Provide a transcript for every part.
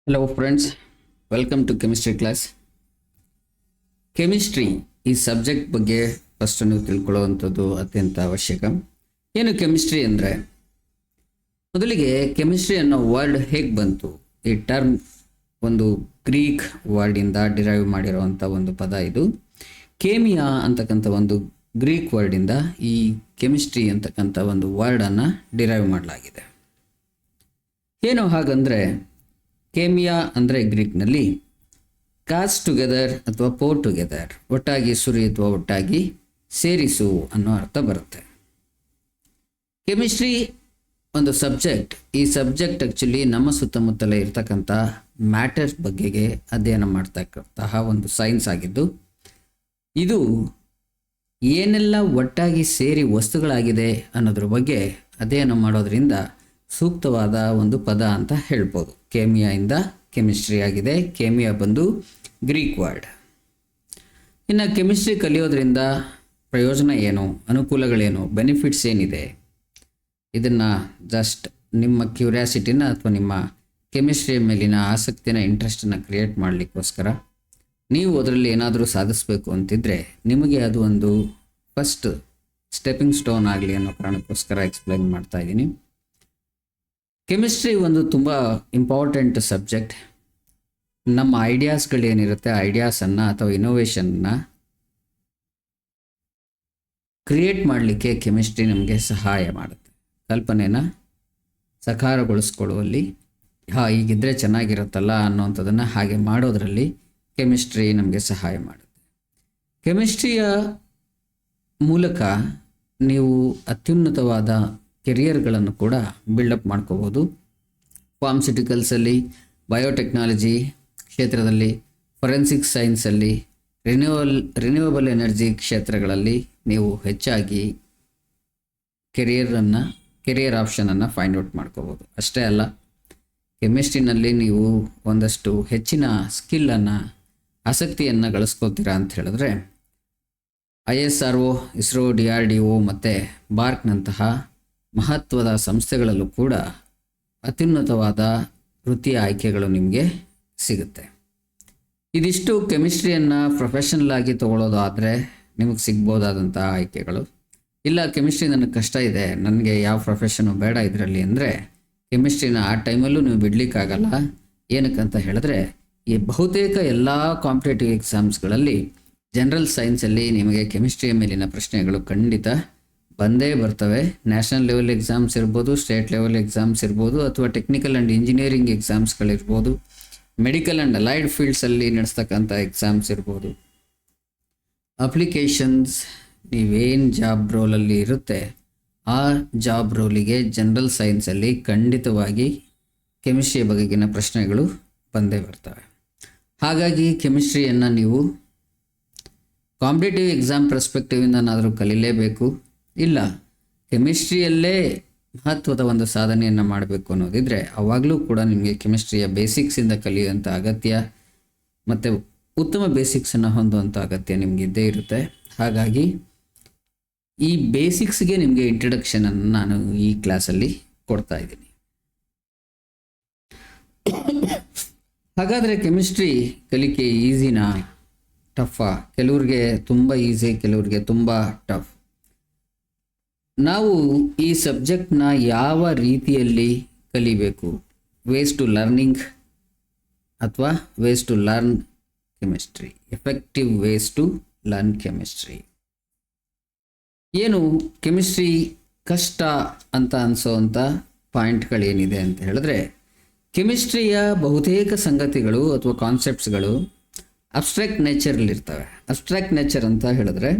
Hello friends, welcome to chemistry class. Chemistry ಈ subject ಬಗ್ಗೆ first ನೀವು ತಿಳ್ಕೊಳ್ಳುವಂಥದ್ದು ಅತ್ಯಂತ ಅವಶ್ಯಕ. ಏನು ಕೆಮಿಸ್ಟ್ರಿ ಅಂದರೆ, ಮೊದಲಿಗೆ ಕೆಮಿಸ್ಟ್ರಿ ಅನ್ನೋ ವರ್ಡ್ ಹೇಗೆ ಬಂತು? ಈ ಟರ್ಮ್ ಒಂದು ಗ್ರೀಕ್ ವರ್ಡಿಂದ ಡಿರೈವ್ ಮಾಡಿರುವಂಥ ಒಂದು ಪದ ಇದು. ಕೇಮಿಯಾ ಅಂತಕ್ಕಂಥ ಒಂದು ಗ್ರೀಕ್ ವರ್ಡಿಂದ ಈ ಕೆಮಿಸ್ಟ್ರಿ ಅಂತಕ್ಕಂಥ ಒಂದು ವರ್ಡನ್ನು ಡಿರೈವ್ ಮಾಡಲಾಗಿದೆ. ಏನು ಹಾಗಂದರೆ, ಕೇಮಿಯಾ ಅಂದರೆ ಗ್ರೀಕ್ನಲ್ಲಿ ಕಾಸ್ ಟುಗೆದರ್ ಅಥವಾ ಪೋರ್ ಟುಗೆದರ್, ಒಟ್ಟಾಗಿ ಸುರಿ ಅಥವಾ ಒಟ್ಟಾಗಿ ಸೇರಿಸು ಅನ್ನೋ ಅರ್ಥ ಬರುತ್ತೆ. ಕೆಮಿಸ್ಟ್ರಿ ಒಂದು ಸಬ್ಜೆಕ್ಟ್. ಈ ಸಬ್ಜೆಕ್ಟ್ ಆ್ಯಕ್ಚುಲಿ ನಮ್ಮ ಸುತ್ತಮುತ್ತಲೇ ಇರ್ತಕ್ಕಂಥ ಮ್ಯಾಟರ್ಸ್ ಬಗ್ಗೆಗೆ ಅಧ್ಯಯನ ಮಾಡ್ತಕ್ಕಂತಹ ಒಂದು ಸೈನ್ಸ್ ಆಗಿದ್ದು, ಇದು ಏನೆಲ್ಲ ಒಟ್ಟಾಗಿ ಸೇರಿ ವಸ್ತುಗಳಾಗಿದೆ ಅನ್ನೋದ್ರ ಬಗ್ಗೆ ಅಧ್ಯಯನ ಮಾಡೋದ್ರಿಂದ ಸೂಕ್ತವಾದ ಒಂದು ಪದ ಅಂತ ಹೇಳ್ಬೋದು. ಕೇಮಿಯಾಯಿಂದ ಕೆಮಿಸ್ಟ್ರಿ ಆಗಿದೆ. ಕೇಮಿಯಾ ಬಂದು ಗ್ರೀಕ್ ವರ್ಡ್. ಇನ್ನು ಕೆಮಿಸ್ಟ್ರಿ ಕಲಿಯೋದ್ರಿಂದ ಪ್ರಯೋಜನ ಏನು, ಅನುಕೂಲಗಳೇನು, ಬೆನಿಫಿಟ್ಸ್ ಏನಿದೆ, ಇದನ್ನು ಜಸ್ಟ್ ನಿಮ್ಮ ಕ್ಯೂರಿಯಾಸಿಟಿನ ಅಥವಾ ನಿಮ್ಮ ಕೆಮಿಸ್ಟ್ರಿಯ ಮೇಲಿನ ಆಸಕ್ತಿನ, ಇಂಟ್ರೆಸ್ಟನ್ನು ಕ್ರಿಯೇಟ್ ಮಾಡಲಿಕ್ಕೋಸ್ಕರ, ನೀವು ಅದರಲ್ಲಿ ಏನಾದರೂ ಸಾಧಿಸಬೇಕು ಅಂತಿದ್ರೆ ನಿಮಗೆ ಅದು ಒಂದು ಫಸ್ಟ್ ಸ್ಟೆಪ್ಪಿಂಗ್ ಸ್ಟೋನ್ ಆಗಲಿ ಅನ್ನೋ ಕಾರಣಕ್ಕೋಸ್ಕರ ಎಕ್ಸ್ಪ್ಲೈನ್ ಮಾಡ್ತಾ ಇದ್ದೀನಿ. ಕೆಮಿಸ್ಟ್ರಿ ಒಂದು ತುಂಬ ಇಂಪಾರ್ಟೆಂಟ್ ಸಬ್ಜೆಕ್ಟ್. ನಮ್ಮ ಐಡಿಯಾಸ್ಗಳೇನಿರುತ್ತೆ, ಐಡಿಯಾಸನ್ನು ಅಥವಾ ಇನೋವೇಷನ್ನ ಕ್ರಿಯೇಟ್ ಮಾಡಲಿಕ್ಕೆ ಕೆಮಿಸ್ಟ್ರಿ ನಮಗೆ ಸಹಾಯ ಮಾಡುತ್ತೆ. ಕಲ್ಪನೆನ ಸಾಕಾರಗೊಳಿಸ್ಕೊಳ್ಳುವಲ್ಲಿ, ಹೀಗಿದ್ದರೆ ಚೆನ್ನಾಗಿರುತ್ತಲ್ಲ ಅನ್ನೋವಂಥದ್ದನ್ನು ಹಾಗೆ ಮಾಡೋದರಲ್ಲಿ ಕೆಮಿಸ್ಟ್ರಿ ನಮಗೆ ಸಹಾಯ ಮಾಡುತ್ತೆ. ಕೆಮಿಸ್ಟ್ರಿಯ ಮೂಲಕ ನೀವು ಅತ್ಯುನ್ನತವಾದ ಕೆರಿಯರ್ಗಳನ್ನು ಕೂಡ ಬಿಲ್ಡಪ್ ಮಾಡ್ಕೋಬೋದು. ಫಾರ್ಮಸ್ಯೂಟಿಕಲ್ಸಲ್ಲಿ, ಬಯೋಟೆಕ್ನಾಲಜಿ ಕ್ಷೇತ್ರದಲ್ಲಿ, ಫೊರೆನ್ಸಿಕ್ ಸೈನ್ಸಲ್ಲಿ, ರಿನ್ಯೂವಬಲ್ ಎನರ್ಜಿ ಕ್ಷೇತ್ರಗಳಲ್ಲಿ ನೀವು ಹೆಚ್ಚಾಗಿ ಕೆರಿಯರ್ ಆಪ್ಷನನ್ನು ಫೈಂಡ್ ಔಟ್ ಮಾಡ್ಕೋಬೋದು. ಅಷ್ಟೇ ಅಲ್ಲ, ಕೆಮಿಸ್ಟ್ರಿನಲ್ಲಿ ನೀವು ಒಂದಷ್ಟು ಹೆಚ್ಚಿನ ಸ್ಕಿಲ್ಲನ್ನು, ಆಸಕ್ತಿಯನ್ನು ಗಳಿಸ್ಕೋತೀರಾ ಅಂತ ಹೇಳಿದ್ರೆ ISRO, ಇಸ್ರೋ, DRDO ಮತ್ತು ಬಾರ್ಕ್ನಂತಹ ಮಹತ್ವದ ಸಂಸ್ಥೆಗಳಲ್ಲೂ ಕೂಡ ಅತ್ಯುನ್ನತವಾದ ವೃತ್ತಿಯ ಆಯ್ಕೆಗಳು ನಿಮಗೆ ಸಿಗುತ್ತೆ. ಇದಿಷ್ಟು ಕೆಮಿಸ್ಟ್ರಿಯನ್ನು ಪ್ರೊಫೆಷನಲ್ ಆಗಿ ತೊಗೊಳ್ಳೋದಾದರೆ ನಿಮಗೆ ಸಿಗ್ಬೋದಾದಂಥ ಆಯ್ಕೆಗಳು. ಇಲ್ಲ, ಕೆಮಿಸ್ಟ್ರಿ ನನಗೆ ಕಷ್ಟ ಇದೆ, ನನಗೆ ಯಾವ ಪ್ರೊಫೆಷನು ಬೇಡ ಇದರಲ್ಲಿ ಅಂದರೆ, ಕೆಮಿಸ್ಟ್ರಿನ ಆ ಟೈಮಲ್ಲೂ ನೀವು ಬಿಡಲಿಕ್ಕಾಗಲ್ಲ. ಏನಕ್ಕಂತ ಹೇಳಿದ್ರೆ, ಈ ಬಹುತೇಕ ಎಲ್ಲ ಕಾಂಪಿಟೇಟಿವ್ ಎಕ್ಸಾಮ್ಸ್ಗಳಲ್ಲಿ ಜನರಲ್ ಸೈನ್ಸಲ್ಲಿ ನಿಮಗೆ ಕೆಮಿಸ್ಟ್ರಿಯ ಮೇಲಿನ ಪ್ರಶ್ನೆಗಳು ಖಂಡಿತ ಬಂದೇ ಬರ್ತವೆ. ನ್ಯಾಷನಲ್ ಲೆವೆಲ್ ಎಕ್ಸಾಮ್ಸ್ ಇರ್ಬೋದು, ಸ್ಟೇಟ್ ಲೆವೆಲ್ ಎಕ್ಸಾಮ್ಸ್ ಇರ್ಬೋದು, ಅಥವಾ ಟೆಕ್ನಿಕಲ್ ಆ್ಯಂಡ್ ಇಂಜಿನಿಯರಿಂಗ್ ಎಕ್ಸಾಮ್ಸ್ಗಳಿರ್ಬೋದು, ಮೆಡಿಕಲ್ ಆ್ಯಂಡ್ ಅಲೈಡ್ ಫೀಲ್ಡ್ಸಲ್ಲಿ ನಡೆಸ್ತಕ್ಕಂಥ ಎಕ್ಸಾಮ್ಸ್ ಇರ್ಬೋದು. ಅಪ್ಲಿಕೇಶನ್ಸ್ ನೀವೇನು ಜಾಬ್ ರೋಲಲ್ಲಿ ಇರುತ್ತೆ ಆ ಜಾಬ್ ರೋಲಿಗೆ ಜನರಲ್ ಸೈನ್ಸಲ್ಲಿ ಖಂಡಿತವಾಗಿ ಕೆಮಿಸ್ಟ್ರಿಯ ಬಗೆಗಿನ ಪ್ರಶ್ನೆಗಳು ಬಂದೇ ಬರ್ತವೆ. ಹಾಗಾಗಿ ಕೆಮಿಸ್ಟ್ರಿಯನ್ನು ನೀವು ಕಾಂಪಿಟೇಟಿವ್ ಎಕ್ಸಾಮ್ ಪರ್ಸ್ಪೆಕ್ಟಿವಿಂದನಾದರೂ ಕಲೀಲೇಬೇಕು. ಇಲ್ಲ, ಕೆಮಿಸ್ಟ್ರಿಯಲ್ಲೇ ಮಹತ್ವದ ಒಂದು ಸಾಧನೆಯನ್ನು ಮಾಡಬೇಕು ಅನ್ನೋದಿದ್ರೆ ಆವಾಗಲೂ ಕೂಡ ನಿಮಗೆ ಕೆಮಿಸ್ಟ್ರಿಯ ಬೇಸಿಕ್ಸಿಂದ ಕಲಿಯುವಂಥ ಅಗತ್ಯ ಮತ್ತು ಉತ್ತಮ ಬೇಸಿಕ್ಸನ್ನು ಹೊಂದುವಂಥ ಅಗತ್ಯ ನಿಮಗೆ ಇದ್ದೇ ಇರುತ್ತೆ. ಹಾಗಾಗಿ ಈ ಬೇಸಿಕ್ಸ್ಗೆ ನಿಮಗೆ ಇಂಟ್ರಡಕ್ಷನನ್ನು ನಾನು ಈ ಕ್ಲಾಸಲ್ಲಿ ಕೊಡ್ತಾ ಇದ್ದೀನಿ. ಹಾಗಾದರೆ ಕೆಮಿಸ್ಟ್ರಿ ಕಲಿಕೆ ಈಸಿನಾ, ಟಫಾ? ಕೆಲವ್ರಿಗೆ ತುಂಬ ಈಸಿ, ಕೆಲವ್ರಿಗೆ ತುಂಬ ಟಫ್. ನಾವು ಈ ಸಬ್ಜೆಕ್ಟ್ನ ಯಾವ ರೀತಿಯಲ್ಲಿ ಕಲಿಬೇಕು? ವೇಸ್ ಟು ಲರ್ನಿಂಗ್ ಅಥವಾ ways to learn chemistry, effective ways to learn chemistry. ಏನು ಕೆಮಿಸ್ಟ್ರಿ ಕಷ್ಟ ಅಂತ ಅನಿಸೋವಂಥ ಪಾಯಿಂಟ್ಗಳೇನಿದೆ ಅಂತ ಹೇಳಿದ್ರೆ, ಕೆಮಿಸ್ಟ್ರಿಯ ಬಹುತೇಕ ಸಂಗತಿಗಳು ಅಥವಾ ಕಾನ್ಸೆಪ್ಟ್ಸ್ಗಳು ಅಬ್ಸ್ಟ್ರಾಕ್ಟ್ ನೇಚರಲ್ಲಿರ್ತವೆ. ಅಬ್ಸ್ಟ್ರಾಕ್ಟ್ ನೇಚರ್ ಅಂತ ಹೇಳಿದ್ರೆ,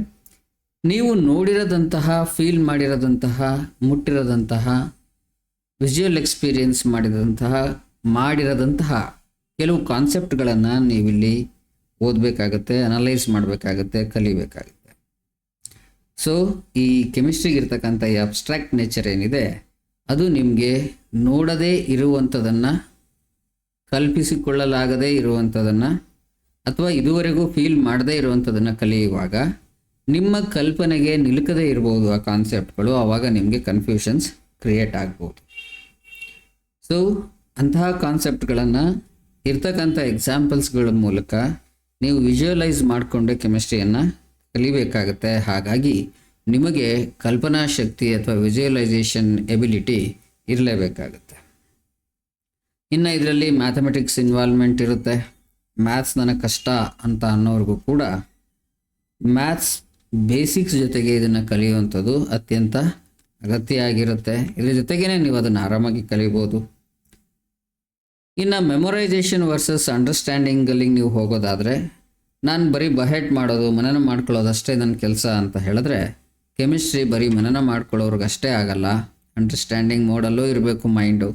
ನೀವು ನೋಡಿರೋದಂತಹ, ಫೀಲ್ ಮಾಡಿರೋದಂತಹ, ಮುಟ್ಟಿರೋದಂತಹ, ವಿಜುವಲ್ ಎಕ್ಸ್ಪೀರಿಯನ್ಸ್ ಮಾಡಿರೋದಂತಹ ಕೆಲವು ಕಾನ್ಸೆಪ್ಟ್ಗಳನ್ನು ನೀವಿಲ್ಲಿ ಓದಬೇಕಾಗತ್ತೆ, ಅನಲೈಸ್ ಮಾಡಬೇಕಾಗತ್ತೆ, ಕಲಿಬೇಕಾಗುತ್ತೆ. ಸೊ ಈ ಕೆಮಿಸ್ಟ್ರಿಗಿರ್ತಕ್ಕಂಥ ಈ ಅಬ್ಸ್ಟ್ರಾಕ್ಟ್ ನೇಚರ್ ಏನಿದೆ, ಅದು ನಿಮಗೆ ನೋಡದೇ ಇರುವಂಥದ್ದನ್ನು, ಕಲ್ಪಿಸಿಕೊಳ್ಳಲಾಗದೇ ಇರುವಂಥದ್ದನ್ನು, ಅಥವಾ ಇದುವರೆಗೂ ಫೀಲ್ ಮಾಡದೇ ಇರುವಂಥದ್ದನ್ನು ಕಲಿಯುವಾಗ ನಿಮ್ಮ ಕಲ್ಪನೆಗೆ ನಿಲುಕದೇ ಇರ್ಬೋದು ಆ ಕಾನ್ಸೆಪ್ಟ್ಗಳು. ಆವಾಗ ನಿಮಗೆ ಕನ್ಫ್ಯೂಷನ್ಸ್ ಕ್ರಿಯೇಟ್ ಆಗ್ಬೋದು. ಸೊ ಅಂತಹ ಕಾನ್ಸೆಪ್ಟ್ಗಳನ್ನು ಇರ್ತಕ್ಕಂಥ ಎಕ್ಸಾಂಪಲ್ಸ್ಗಳ ಮೂಲಕ ನೀವು ವಿಜುವಲೈಸ್ ಮಾಡಿಕೊಂಡೆ ಕೆಮಿಸ್ಟ್ರಿಯನ್ನು ಕಲಿಬೇಕಾಗುತ್ತೆ. ಹಾಗಾಗಿ ನಿಮಗೆ ಕಲ್ಪನಾ ಶಕ್ತಿ ಅಥವಾ ವಿಜುವಲೈಸೇಷನ್ ಎಬಿಲಿಟಿ ಇರಲೇಬೇಕಾಗುತ್ತೆ. ಇನ್ನು ಇದರಲ್ಲಿ ಮ್ಯಾಥಮೆಟಿಕ್ಸ್ ಇನ್ವಾಲ್ವ್ಮೆಂಟ್ ಇರುತ್ತೆ. ಮ್ಯಾಥ್ಸ್ ನನಗೆ ಕಷ್ಟ ಅಂತ ಅನ್ನೋರಿಗೂ ಕೂಡ ಮ್ಯಾಥ್ಸ್ ಬೇಸಿಕ್ಸ್ ಜೊತೆಗೆ ಇದನ್ನು ಕಲಿಯುವಂಥದ್ದು ಅತ್ಯಂತ ಅಗತ್ಯ ಆಗಿರುತ್ತೆ. ಇದ್ರ ಜೊತೆಗೇ ನೀವು ಅದನ್ನು ಆರಾಮಾಗಿ ಕಲಿಬೋದು. ಇನ್ನು ಮೆಮೊರೈಸೇಷನ್ ವರ್ಸಸ್ ಅಂಡರ್ಸ್ಟ್ಯಾಂಡಿಂಗಲ್ಲಿ ನೀವು ಹೋಗೋದಾದರೆ, ನಾನು ಬರೀ ಬಹೆಟ್ ಮಾಡೋದು ಮನನ ಮಾಡ್ಕೊಳ್ಳೋದು ಅಷ್ಟೇ ನನ್ನ ಕೆಲಸ ಅಂತ ಹೇಳಿದ್ರೆ, ಕೆಮಿಸ್ಟ್ರಿ ಬರೀ ಮನನ ಮಾಡ್ಕೊಳ್ಳೋರ್ಗಷ್ಟೇ ಆಗಲ್ಲ, ಅಂಡರ್ಸ್ಟ್ಯಾಂಡಿಂಗ್ ಮೋಡಲ್ಲೂ ಇರಬೇಕು ಮೈಂಡು.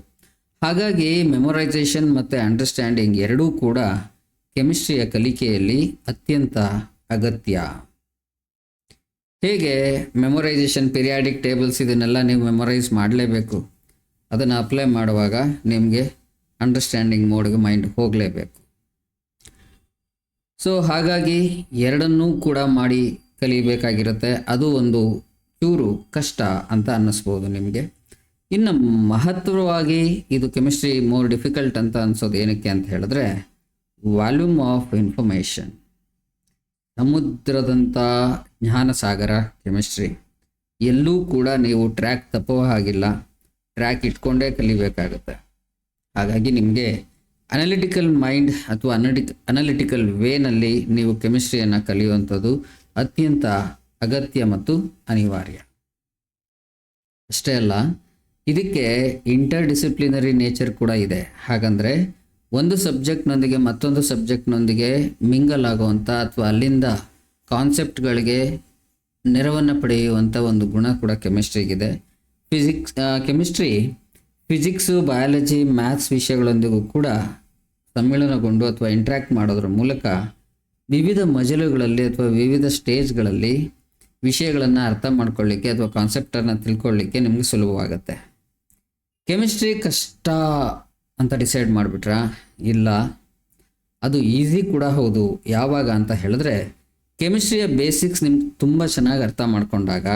ಹಾಗಾಗಿ ಮೆಮೊರೈಸೇಷನ್ ಮತ್ತು ಅಂಡರ್ಸ್ಟ್ಯಾಂಡಿಂಗ್ ಎರಡೂ ಕೂಡ ಕೆಮಿಸ್ಟ್ರಿಯ ಕಲಿಕೆಯಲ್ಲಿ ಅತ್ಯಂತ ಅಗತ್ಯ. ಹೇಗೆ ಮೆಮೊರೈಸೇಷನ್, ಪಿರಿಯಾಡಿಕ್ ಟೇಬಲ್ಸ್ ಇದನ್ನೆಲ್ಲ ನೀವು ಮೆಮೊರೈಸ್ ಮಾಡಲೇಬೇಕು. ಅದನ್ನು ಅಪ್ಲೈ ಮಾಡುವಾಗ ನಿಮಗೆ ಅಂಡರ್ಸ್ಟ್ಯಾಂಡಿಂಗ್ ಮೋಡ್ಗೆ ಮೈಂಡ್ ಹೋಗಲೇಬೇಕು. ಸೊ ಹಾಗಾಗಿ ಎರಡನ್ನೂ ಕೂಡ ಮಾಡಿ ಕಲಿಬೇಕಾಗಿರುತ್ತೆ. ಅದು ಒಂದು ಚೂರು ಕಷ್ಟ ಅಂತ ಅನ್ನಿಸ್ಬೋದು ನಿಮಗೆ. ಇನ್ನು ಮಹತ್ವವಾಗಿ ಇದು ಕೆಮಿಸ್ಟ್ರಿ ಮೋರ್ ಡಿಫಿಕಲ್ಟ್ ಅಂತ ಅನ್ಸೋದು ಏನಕ್ಕೆ ಅಂತ ಹೇಳಿದ್ರೆ, ವಾಲ್ಯೂಮ್ ಆಫ್ ಇನ್ಫಾರ್ಮೇಷನ್. ಸಮುದ್ರದಂಥ ಜ್ಞಾನ ಸಾಗರ ಕೆಮಿಸ್ಟ್ರಿ. ಎಲ್ಲೂ ಕೂಡ ನೀವು ಟ್ರ್ಯಾಕ್ ತಪ್ಪೋ ಹಾಗಿಲ್ಲ, ಟ್ರ್ಯಾಕ್ ಇಟ್ಕೊಂಡೇ ಕಲಿಬೇಕಾಗುತ್ತೆ. ಹಾಗಾಗಿ ನಿಮಗೆ ಅನಲಿಟಿಕಲ್ ಮೈಂಡ್ ಅಥವಾ ಅನಲಿಟಿಕಲ್ ವೇನಲ್ಲಿ ನೀವು ಕೆಮಿಸ್ಟ್ರಿಯನ್ನು ಕಲಿಯುವಂಥದ್ದು ಅತ್ಯಂತ ಅಗತ್ಯ ಮತ್ತು ಅನಿವಾರ್ಯ. ಅಷ್ಟೇ ಅಲ್ಲ, ಇದಕ್ಕೆ ಇಂಟರ್ ಡಿಸಿಪ್ಲಿನರಿ ನೇಚರ್ ಕೂಡ ಇದೆ. ಹಾಗಂದರೆ ಒಂದು ಸಬ್ಜೆಕ್ಟ್ನೊಂದಿಗೆ ಮತ್ತೊಂದು ಸಬ್ಜೆಕ್ಟ್ನೊಂದಿಗೆ ಮಿಂಗಲ್ ಆಗುವಂಥ ಅಥವಾ ಅಲ್ಲಿಂದ ಕಾನ್ಸೆಪ್ಟ್ಗಳಿಗೆ ನೆರವನ್ನು ಪಡೆಯುವಂಥ ಒಂದು ಗುಣ ಕೂಡ ಕೆಮಿಸ್ಟ್ರಿಗಿದೆ. ಕೆಮಿಸ್ಟ್ರಿ ಫಿಸಿಕ್ಸು, ಬಯಾಲಜಿ, ಮ್ಯಾಥ್ಸ್ ವಿಷಯಗಳೊಂದಿಗೂ ಕೂಡ ಸಮ್ಮಿಳನಗೊಂಡು ಅಥವಾ ಇಂಟ್ರ್ಯಾಕ್ಟ್ ಮಾಡೋದ್ರ ಮೂಲಕ ವಿವಿಧ ಮಜಲುಗಳಲ್ಲಿ ಅಥವಾ ವಿವಿಧ ಸ್ಟೇಜ್ಗಳಲ್ಲಿ ವಿಷಯಗಳನ್ನು ಅರ್ಥ ಮಾಡ್ಕೊಳ್ಳಿಕ್ಕೆ ಅಥವಾ ಕಾನ್ಸೆಪ್ಟನ್ನು ತಿಳ್ಕೊಳ್ಳಿಕ್ಕೆ ನಿಮಗೆ ಸುಲಭವಾಗುತ್ತೆ. ಕೆಮಿಸ್ಟ್ರಿ ಕಷ್ಟ ಅಂತ ಡಿಸೈಡ್ ಮಾಡಿಬಿಟ್ರಾ? ಇಲ್ಲ, ಅದು ಈಸಿ ಕೂಡ ಹೌದು. ಯಾವಾಗ ಅಂತ ಹೇಳಿದ್ರೆ, ಕೆಮಿಸ್ಟ್ರಿಯ ಬೇಸಿಕ್ಸ್ ನಿಮ್ಗೆ ತುಂಬ ಚೆನ್ನಾಗಿ ಅರ್ಥ ಮಾಡ್ಕೊಂಡಾಗ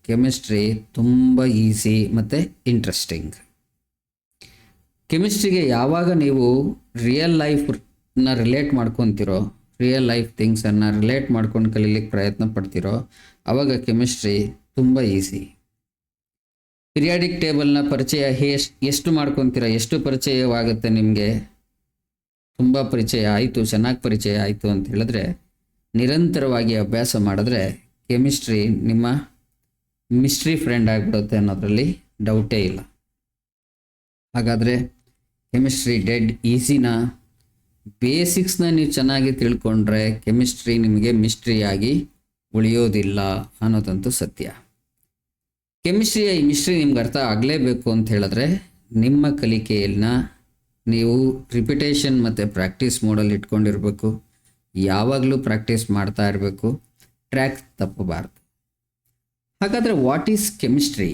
ಕೆಮಿಸ್ಟ್ರಿ ತುಂಬ ಈಸಿ ಮತ್ತು ಇಂಟ್ರೆಸ್ಟಿಂಗ್. ಕೆಮಿಸ್ಟ್ರಿಗೆ ಯಾವಾಗ ನೀವು ರಿಯಲ್ ಲೈಫ್ನ ರಿಲೇಟ್ ಮಾಡ್ಕೊತಿರೋ, ರಿಯಲ್ ಲೈಫ್ ಥಿಂಗ್ಸನ್ನು ರಿಲೇಟ್ ಮಾಡ್ಕೊಂಡು ಕಲೀಲಿಕ್ಕೆ ಪ್ರಯತ್ನ ಪಡ್ತಿರೋ, ಆವಾಗ ಕೆಮಿಸ್ಟ್ರಿ ತುಂಬ ಈಸಿ. ಪಿರಿಯಾಡಿಕ್ ಟೇಬಲ್ನ ಪರಿಚಯ ಎಷ್ಟು ಮಾಡ್ಕೊತೀರ, ಎಷ್ಟು ಪರಿಚಯವಾಗುತ್ತೆ ನಿಮಗೆ? ತುಂಬ ಪರಿಚಯ ಆಯಿತು, ಚೆನ್ನಾಗಿ ಪರಿಚಯ ಆಯಿತು ಅಂತ ಹೇಳಿದ್ರೆ, ನಿರಂತರವಾಗಿ ಅಭ್ಯಾಸ ಮಾಡಿದ್ರೆ ಕೆಮಿಸ್ಟ್ರಿ ನಿಮ್ಮ ಮಿಸ್ಟ್ರಿ ಫ್ರೆಂಡ್ ಆಗಿಬಿಡುತ್ತೆ ಅನ್ನೋದರಲ್ಲಿ ಡೌಟೇ ಇಲ್ಲ. ಹಾಗಾದರೆ ಕೆಮಿಸ್ಟ್ರಿ ಡೆಡ್ ಈಸಿನಾ? ಬೇಸಿಕ್ಸ್ನ ನೀವು ಚೆನ್ನಾಗಿ ತಿಳ್ಕೊಂಡ್ರೆ ಕೆಮಿಸ್ಟ್ರಿ ನಿಮಗೆ ಮಿಸ್ಟ್ರಿಯಾಗಿ ಉಳಿಯೋದಿಲ್ಲ ಅನ್ನೋದಂತೂ ಸತ್ಯ. ಕೆಮಿಸ್ಟ್ರಿಯ ಈ ಮಿಸ್ಟ್ರಿ ನಿಮ್ಗೆ ಅರ್ಥ ಆಗಲೇಬೇಕು ಅಂತ ಹೇಳಿದ್ರೆ, ನಿಮ್ಮ ಕಲಿಕೆಯನ್ನ ನೀವು ರಿಪಿಟೇಷನ್ ಮತ್ತು ಪ್ರಾಕ್ಟೀಸ್ ಮೋಡಲ್ಲಿ ಇಟ್ಕೊಂಡಿರಬೇಕು. ಯಾವಾಗಲೂ ಪ್ರಾಕ್ಟೀಸ್ ಮಾಡ್ತಾ ಇರಬೇಕು, ಟ್ರ್ಯಾಕ್ ತಪ್ಪಬಾರ್ದು. ಹಾಗಾದರೆ ವಾಟ್ ಈಸ್ ಕೆಮಿಸ್ಟ್ರಿ?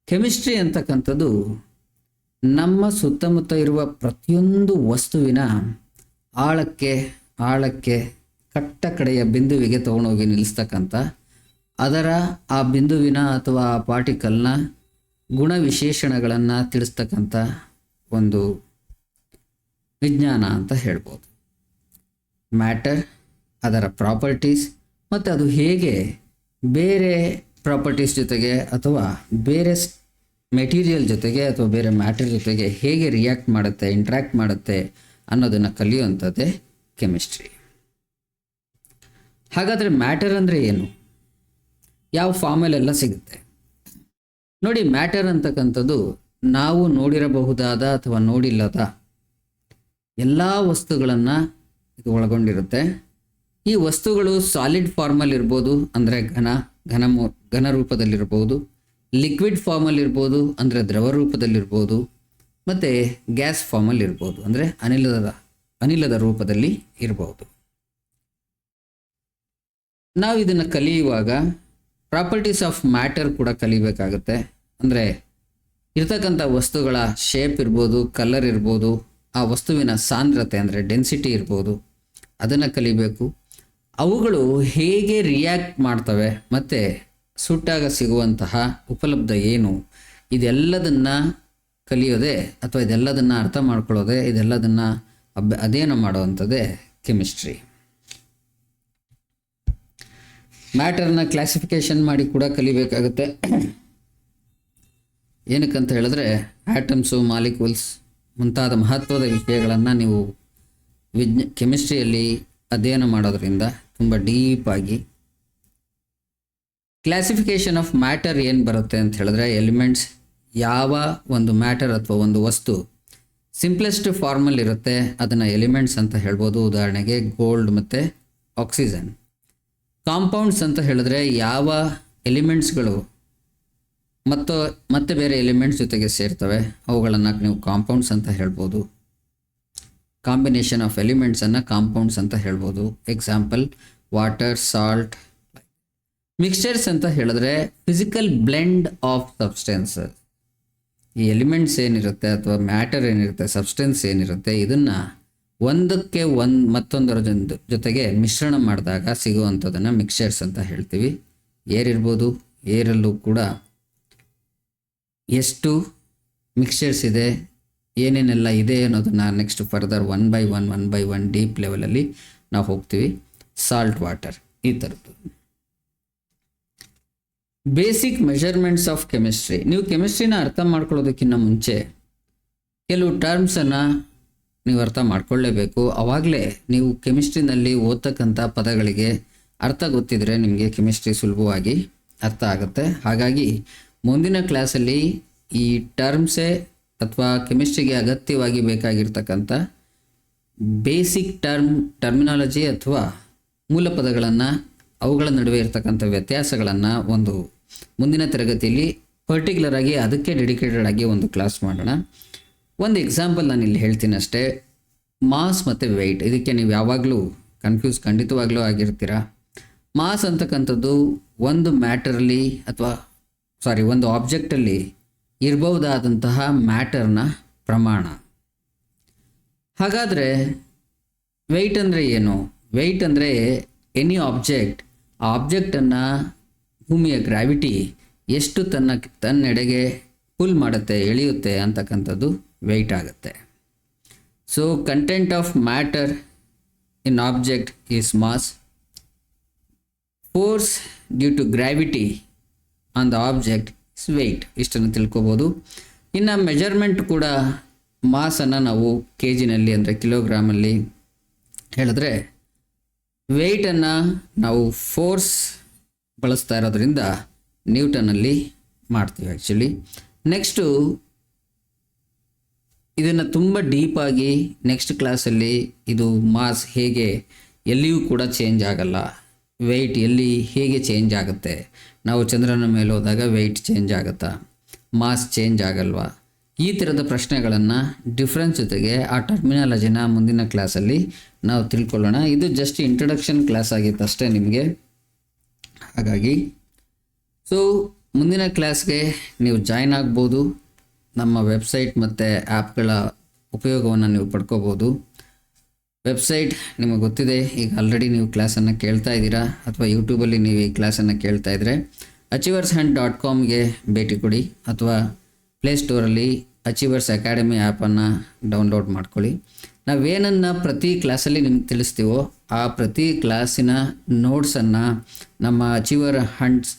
ಕೆಮಿಸ್ಟ್ರಿ ಅಂತಕ್ಕಂಥದ್ದು ನಮ್ಮ ಸುತ್ತಮುತ್ತ ಇರುವ ಪ್ರತಿಯೊಂದು ವಸ್ತುವಿನ ಆಳಕ್ಕೆ ಕಟ್ಟ ಕಡೆಯ ಬಿಂದುವಿಗೆ ತೊಗೊಂಡೋಗಿ ನಿಲ್ಲಿಸ್ತಕ್ಕಂಥ, ಅದರ ಆ ಬಿಂದುವಿನ ಅಥವಾ ಆ ಪಾರ್ಟಿಕಲ್ನ ಗುಣವಿಶೇಷಣಗಳನ್ನು ತಿಳಿಸ್ತಕ್ಕಂಥ ಒಂದು ವಿಜ್ಞಾನ ಅಂತ ಹೇಳ್ಬೋದು. ಮ್ಯಾಟರ್, ಅದರ ಪ್ರಾಪರ್ಟೀಸ್ ಮತ್ತು ಅದು ಹೇಗೆ ಬೇರೆ ಪ್ರಾಪರ್ಟೀಸ್ ಜೊತೆಗೆ ಅಥವಾ ಬೇರೆ ಮೆಟೀರಿಯಲ್ ಜೊತೆಗೆ ಅಥವಾ ಬೇರೆ ಮ್ಯಾಟರ್ ಜೊತೆಗೆ ಹೇಗೆ ರಿಯಾಕ್ಟ್ ಮಾಡುತ್ತೆ, ಇಂಟ್ರ್ಯಾಕ್ಟ್ ಮಾಡುತ್ತೆ ಅನ್ನೋದನ್ನು ಕಲಿಯುವಂಥದ್ದೇ ಕೆಮಿಸ್ಟ್ರಿ. ಹಾಗಾದರೆ ಮ್ಯಾಟರ್ ಅಂದರೆ ಏನು? ಯಾವ ಫಾರ್ಮಲ್ಲೆಲ್ಲ ಸಿಗುತ್ತೆ ನೋಡಿ. ಮ್ಯಾಟರ್ ಅಂತಕ್ಕಂಥದ್ದು ನಾವು ನೋಡಿರಬಹುದಾದ ಅಥವಾ ನೋಡಿಲ್ಲದ ಎಲ್ಲ ವಸ್ತುಗಳನ್ನು ಇದು ಒಳಗೊಂಡಿರುತ್ತೆ. ಈ ವಸ್ತುಗಳು ಸಾಲಿಡ್ ಫಾರ್ಮಲ್ಲಿ ಇರ್ಬೋದು, ಅಂದರೆ ಘನ ರೂಪದಲ್ಲಿರ್ಬೋದು, ಲಿಕ್ವಿಡ್ ಫಾರ್ಮಲ್ಲಿ ಇರ್ಬೋದು, ಅಂದರೆ ದ್ರವ ರೂಪದಲ್ಲಿರ್ಬೋದು, ಮತ್ತು ಗ್ಯಾಸ್ ಫಾರ್ಮಲ್ಲಿ ಇರ್ಬೋದು, ಅಂದರೆ ಅನಿಲದ ರೂಪದಲ್ಲಿ ಇರ್ಬೋದು. ನಾವು ಇದನ್ನು ಕಲಿಯುವಾಗ ಪ್ರಾಪರ್ಟೀಸ್ ಆಫ್ ಮ್ಯಾಟರ್ ಕೂಡ ಕಲಿಬೇಕಾಗುತ್ತೆ. ಅಂದರೆ ಇರ್ತಕ್ಕಂಥ ವಸ್ತುಗಳ ಶೇಪ್ ಇರ್ಬೋದು, ಕಲರ್ ಇರ್ಬೋದು, ಆ ವಸ್ತುವಿನ ಸಾಂದ್ರತೆ ಅಂದರೆ ಡೆನ್ಸಿಟಿ ಇರ್ಬೋದು, ಅದನ್ನು ಕಲಿಬೇಕು. ಅವುಗಳು ಹೇಗೆ ರಿಯಾಕ್ಟ್ ಮಾಡ್ತವೆ ಮತ್ತು ಸುಟ್ಟಾಗ ಸಿಗುವಂತಹ ಉಪಲಬ್ಧ ಏನು, ಇದೆಲ್ಲದನ್ನು ಕಲಿಯೋದೇ ಅಥವಾ ಇದೆಲ್ಲದನ್ನು ಅರ್ಥ ಮಾಡ್ಕೊಳ್ಳೋದೇ, ಇದೆಲ್ಲದನ್ನು ಅಧ್ಯಯನ ಮಾಡುವಂಥದ್ದೇ ಕೆಮಿಸ್ಟ್ರಿ. ಮ್ಯಾಟರ್ನ ಕ್ಲಾಸಿಫಿಕೇಷನ್ ಮಾಡಿ ಕೂಡ ಕಲಿಬೇಕಾಗುತ್ತೆ. ಏನಕ್ಕಂತ ಹೇಳಿದ್ರೆ ಆಟಮ್ಸು, ಮಾಲಿಕ್ಯೂಲ್ಸ್ ಮುಂತಾದ ಮಹತ್ವದ ವಿಷಯಗಳನ್ನು ನೀವು ಕೆಮಿಸ್ಟ್ರಿಯಲ್ಲಿ ಅಧ್ಯಯನ ಮಾಡೋದ್ರಿಂದ ತುಂಬ ಡೀಪಾಗಿ. ಕ್ಲಾಸಿಫಿಕೇಷನ್ ಆಫ್ ಮ್ಯಾಟರ್ ಏನು ಬರುತ್ತೆ ಅಂತ ಹೇಳಿದ್ರೆ, ಎಲಿಮೆಂಟ್ಸ್ ಯಾವ ಒಂದು ಮ್ಯಾಟರ್ ಅಥವಾ ಒಂದು ವಸ್ತು ಸಿಂಪ್ಲೆಸ್ಟ್ ಫಾರ್ಮಲ್ಲಿ ಇರುತ್ತೆ ಅದನ್ನು ಎಲಿಮೆಂಟ್ಸ್ ಅಂತ ಹೇಳ್ಬೋದು. ಉದಾಹರಣೆಗೆ ಗೋಲ್ಡ್ ಮತ್ತು ಆಕ್ಸಿಜನ್. ಕಾಂಪೌಂಡ್ಸ್ ಅಂತ ಹೇಳಿದ್ರೆ ಯಾವ ಎಲಿಮೆಂಟ್ಸ್ಗಳು ಮತ್ತೆ ಬೇರೆ ಎಲಿಮೆಂಟ್ಸ್ ಜೊತೆಗೆ ಸೇರ್ತವೆ ಅವುಗಳನ್ನು ನೀವು ಕಾಂಪೌಂಡ್ಸ್ ಅಂತ ಹೇಳ್ಬೋದು. ಕಾಂಬಿನೇಷನ್ ಆಫ್ ಎಲಿಮೆಂಟ್ಸನ್ನು ಕಾಂಪೌಂಡ್ಸ್ ಅಂತ ಹೇಳ್ಬೋದು. Example water, salt. ಮಿಕ್ಸ್ಚರ್ಸ್ ಅಂತ ಹೇಳಿದ್ರೆ ಫಿಸಿಕಲ್ ಬ್ಲೆಂಡ್ ಆಫ್ ಸಬ್ಸ್ಟೆನ್ಸಸ್. ಈ ಎಲಿಮೆಂಟ್ಸ್ ಏನಿರುತ್ತೆ ಅಥವಾ ಮ್ಯಾಟರ್ ಏನಿರುತ್ತೆ, ಸಬ್ಸ್ಟೆನ್ಸ್ ಏನಿರುತ್ತೆ, ಇದನ್ನು ಒಂದಕ್ಕೆ ಮತ್ತೊಂದರ ಜೊತೆಗೆ ಮಿಶ್ರಣ ಮಾಡಿದಾಗ ಸಿಗುವಂಥದ್ದನ್ನು ಮಿಕ್ಸ್ಚರ್ಸ್ ಅಂತ ಹೇಳ್ತೀವಿ. ಏರ್ ಇರ್ಬೋದು, ಏರಲ್ಲೂ ಕೂಡ ಎಷ್ಟು ಮಿಕ್ಸ್ಚರ್ಸ್ ಇದೆ, ಏನೇನೆಲ್ಲ ಇದೆ ಅನ್ನೋದನ್ನು next further one by one deep ಲೆವೆಲಲ್ಲಿ ನಾವು ಹೋಗ್ತೀವಿ. ಸಾಲ್ಟ್ ವಾಟರ್ ಈ ಥರದ್ದು. Basic measurements of chemistry. ನೀವು ಕೆಮಿಸ್ಟ್ರಿನ ಅರ್ಥ ಮಾಡ್ಕೊಳ್ಳೋದಕ್ಕಿಂತ ಮುಂಚೆ ಕೆಲವು ಟರ್ಮ್ಸನ್ನು ನೀವು ಅರ್ಥ ಮಾಡ್ಕೊಳ್ಳೇಬೇಕು. ಆವಾಗಲೇ ನೀವು ಕೆಮಿಸ್ಟ್ರಿನಲ್ಲಿ ಓದ್ತಕ್ಕಂಥ ಪದಗಳಿಗೆ ಅರ್ಥ ಗೊತ್ತಿದ್ರೆ ನಿಮಗೆ ಕೆಮಿಸ್ಟ್ರಿ ಸುಲಭವಾಗಿ ಅರ್ಥ ಆಗುತ್ತೆ. ಹಾಗಾಗಿ ಮುಂದಿನ ಕ್ಲಾಸಲ್ಲಿ ಈ ಟರ್ಮ್ಸೇ ಅಥವಾ ಕೆಮಿಸ್ಟ್ರಿಗೆ ಅಗತ್ಯವಾಗಿ ಬೇಕಾಗಿರ್ತಕ್ಕಂಥ ಬೇಸಿಕ್ ಟರ್ಮಿನಾಲಜಿ ಅಥವಾ ಮೂಲ ಪದಗಳನ್ನು, ಅವುಗಳ ನಡುವೆ ಇರತಕ್ಕಂಥ ವ್ಯತ್ಯಾಸಗಳನ್ನು ಒಂದು ಮುಂದಿನ ತರಗತಿಯಲ್ಲಿ ಪರ್ಟಿಕ್ಯುಲರ್ ಆಗಿ ಅದಕ್ಕೆ ಡೆಡಿಕೇಟೆಡ್ ಆಗಿ ಒಂದು ಕ್ಲಾಸ್ ಮಾಡೋಣ. ಒಂದು ಎಕ್ಸಾಂಪಲ್ ನಾನು ಇಲ್ಲಿ ಹೇಳ್ತೀನಿ ಅಷ್ಟೇ. ಮಾಸ್ ಮತ್ತು ವೆಯ್ಟ್, ಇದಕ್ಕೆ ನೀವು ಯಾವಾಗಲೂ ಖಂಡಿತವಾಗ್ಲೂ ಆಗಿರ್ತೀರ. ಮಾಸ್ ಅಂತಕ್ಕಂಥದ್ದು ಒಂದು ಮ್ಯಾಟರಲ್ಲಿ ಒಂದು ಆಬ್ಜೆಕ್ಟಲ್ಲಿ ಇರಬಹುದಾದಂತಹ ಮ್ಯಾಟರ್ನ ಪ್ರಮಾಣ. ಹಾಗಾದರೆ ವೆಯ್ಟ್ ಅಂದರೆ ಏನು? ವೆಯ್ಟ್ ಅಂದರೆ ಎನಿ ಆಬ್ಜೆಕ್ಟ್, ಆ ಆಬ್ಜೆಕ್ಟನ್ನು ಭೂಮಿಯ ಗ್ರಾವಿಟಿ ಎಷ್ಟು ತನ್ನೆಡೆಗೆ ಪುಲ್ ಮಾಡುತ್ತೆ, ಎಳೆಯುತ್ತೆ ಅಂತಕ್ಕಂಥದ್ದು ವೆಯ್ಟ್ ಆಗುತ್ತೆ. So content of matter in object is mass. Force due to gravity on the object is weight. ಇಷ್ಟನ್ನು ತಿಳ್ಕೊಬೋದು. ಇನ್ನು ಮೆಜರ್ಮೆಂಟ್ ಕೂಡ ಮಾಸನ್ನು ನಾವು ಕೆ ಜಿನಲ್ಲಿ ಅಂದರೆ ಕಿಲೋಗ್ರಾಮಲ್ಲಿ ಹೇಳಿದ್ರೆ, ವೆಯ್ಟನ್ನು ನಾವು ಫೋರ್ಸ್ ಬಳಸ್ತಾ ಇರೋದ್ರಿಂದ ನ್ಯೂಟನಲ್ಲಿ ಮಾಡ್ತೀವಿ ಆ್ಯಕ್ಚುಲಿ. ನೆಕ್ಸ್ಟು ಇದನ್ನು ತುಂಬ ಡೀಪಾಗಿ ನೆಕ್ಸ್ಟ್ ಕ್ಲಾಸಲ್ಲಿ ಇದು ಮಾಸ್ ಹೇಗೆ ಎಲ್ಲಿಯೂ ಕೂಡ ಚೇಂಜ್ ಆಗಲ್ಲ, ವೆಯ್ಟ್ ಹೇಗೆ ಚೇಂಜ್ ಆಗುತ್ತೆ, ನಾವು ಚಂದ್ರನ ಮೇಲೆ ಹೋದಾಗ ವೆಯ್ಟ್ ಚೇಂಜ್ ಆಗುತ್ತಾ, ಮಾಸ್ ಚೇಂಜ್ ಆಗಲ್ವಾ, ಈ ಥರದ ಪ್ರಶ್ನೆಗಳನ್ನು ಡಿಫ್ರೆನ್ಸ್ ಜೊತೆಗೆ ಆ ಟರ್ಮಿನಾಲಜಿನ ಮುಂದಿನ ಕ್ಲಾಸಲ್ಲಿ ನಾವು ತಿಳ್ಕೊಳ್ಳೋಣ. ಇದು ಜಸ್ಟ್ ಇಂಟ್ರಡಕ್ಷನ್ ಕ್ಲಾಸ್ ಆಗಿತ್ತು ಅಷ್ಟೇ ನಿಮಗೆ. ಹಾಗಾಗಿ ಮುಂದಿನ ಕ್ಲಾಸ್ಗೆ ನೀವು ಜಾಯ್ನ್ ಆಗ್ಬೋದು. ನಮ್ಮ ವೆಬ್ಸೈಟ್ ಮತ್ತು ಆ್ಯಪ್ಗಳ ಉಪಯೋಗವನ್ನು ನೀವು ಪಡ್ಕೋಬೋದು. ವೆಬ್ಸೈಟ್ ನಿಮಗೆ ಗೊತ್ತಿದೆ, ಈಗ ಆಲ್ರೆಡಿ ನೀವು ಕ್ಲಾಸನ್ನು ಕೇಳ್ತಾ ಇದ್ದೀರಾ ಅಥವಾ ಯೂಟ್ಯೂಬಲ್ಲಿ ನೀವು ಈ ಕ್ಲಾಸನ್ನು ಕೇಳ್ತಾ ಇದ್ದರೆ achievershunt.comಗೆ ಭೇಟಿ ಕೊಡಿ ಅಥವಾ ಪ್ಲೇಸ್ಟೋರಲ್ಲಿ ಅಚೀವರ್ಸ್ ಅಕಾಡೆಮಿ ಆ್ಯಪನ್ನು ಡೌನ್ಲೋಡ್ ಮಾಡ್ಕೊಳ್ಳಿ. ನಾವೇನನ್ನು ಪ್ರತಿ ಕ್ಲಾಸಲ್ಲಿ ನಿಮ್ಗೆ ತಿಳಿಸ್ತೀವೋ ಆ ಪ್ರತಿ ಕ್ಲಾಸಿನ ನೋಟ್ಸನ್ನು ನಮ್ಮ ಅಚೀವರ್ ಹಂಟ್ಸ್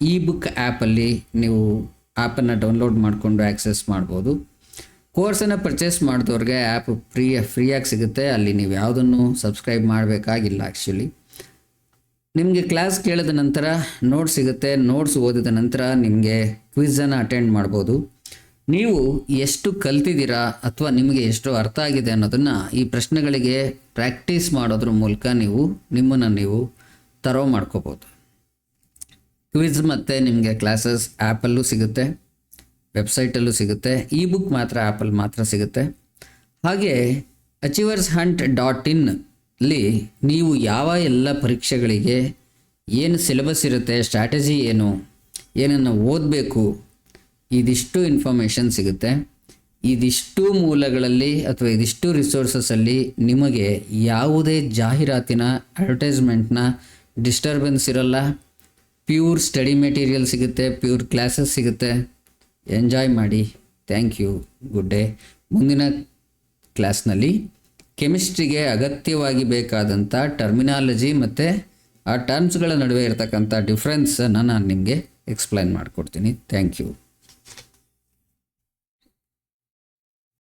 ಇ ಬುಕ್ ಆ್ಯಪಲ್ಲಿ ನೀವು ಆ್ಯಪನ್ನು ಡೌನ್ಲೋಡ್ ಮಾಡಿಕೊಂಡು ಆ್ಯಕ್ಸೆಸ್ ಮಾಡ್ಬೋದು. ಕೋರ್ಸನ್ನು ಪರ್ಚೇಸ್ ಮಾಡಿದವ್ರಿಗೆ ಆ್ಯಪ್ ಫ್ರೀಯಾಗಿ ಸಿಗುತ್ತೆ. ಅಲ್ಲಿ ನೀವು ಯಾವುದನ್ನು ಸಬ್ಸ್ಕ್ರೈಬ್ ಮಾಡಬೇಕಾಗಿಲ್ಲ. ಆ್ಯಕ್ಚುಲಿ ನಿಮಗೆ ಕ್ಲಾಸ್ ಕೇಳಿದ ನಂತರ ನೋಟ್ಸ್ ಸಿಗುತ್ತೆ. ನೋಟ್ಸ್ ಓದಿದ ನಂತರ ನಿಮಗೆ ಕ್ವಿಝನ್ನು ಅಟೆಂಡ್ ಮಾಡ್ಬೋದು. ನೀವು ಎಷ್ಟು ಕಲ್ತಿದ್ದೀರಾ ಅಥವಾ ನಿಮಗೆ ಎಷ್ಟು ಅರ್ಥ ಆಗಿದೆ ಅನ್ನೋದನ್ನು ಈ ಪ್ರಶ್ನೆಗಳಿಗೆ ಪ್ರಾಕ್ಟೀಸ್ ಮಾಡೋದ್ರ ಮೂಲಕ ನಿಮ್ಮನ್ನು ನೀವು ತರೋ ಮಾಡ್ಕೋಬೋದು. ಕ್ವಿಝ್ ಮತ್ತು ನಿಮಗೆ ಕ್ಲಾಸಸ್ ಆ್ಯಪಲ್ಲೂ ಸಿಗುತ್ತೆ, ವೆಬ್ಸೈಟಲ್ಲೂ ಸಿಗುತ್ತೆ. ಇ ಬುಕ್ ಮಾತ್ರ ಆ್ಯಪಲ್ಲಿ ಮಾತ್ರ ಸಿಗುತ್ತೆ. ಹಾಗೆ achievershunt.in ಅಲ್ಲಿ ನೀವು ಯಾವ ಎಲ್ಲ ಪರೀಕ್ಷೆಗಳಿಗೆ ಏನು ಸಿಲೆಬಸ್ ಇರುತ್ತೆ, ಸ್ಟ್ರಾಟಜಿ ಏನನ್ನು ಓದಬೇಕು, ಇದಿಷ್ಟು ಇನ್ಫಾರ್ಮೇಷನ್ ಸಿಗುತ್ತೆ. ಇದಿಷ್ಟು ಮೂಲಗಳಲ್ಲಿ ಅಥವಾ ಇದಿಷ್ಟು ರಿಸೋರ್ಸಸಲ್ಲಿ ನಿಮಗೆ ಯಾವುದೇ ಜಾಹೀರಾತಿನ ಅಡ್ವರ್ಟೈಸ್ಮೆಂಟ್ನ ಡಿಸ್ಟರ್ಬೆನ್ಸ್ ಇರಲ್ಲ. ಪ್ಯೂರ್ ಸ್ಟಡಿ ಮೆಟೀರಿಯಲ್ ಸಿಗುತ್ತೆ, ಪ್ಯೂರ್ ಕ್ಲಾಸಸ್ ಸಿಗುತ್ತೆ. ಎಂಜಾಯ್ ಮಾಡಿ. Thank you. Good day. ಮುಂದಿನ ಕ್ಲಾಸ್ನಲ್ಲಿ ಕೆಮಿಸ್ಟ್ರಿಗೆ ಅಗತ್ಯವಾಗಿ ಬೇಕಾದಂಥ ಟರ್ಮಿನಾಲಜಿ ಮತ್ತು ಆ ಟರ್ಮ್ಸ್ಗಳ ನಡುವೆ ಇರತಕ್ಕಂಥ ಡಿಫ್ರೆನ್ಸನ್ನು ನಾನು ನಿಮಗೆ ಎಕ್ಸ್ಪ್ಲೈನ್ ಮಾಡಿಕೊಡ್ತೀನಿ. Thank you.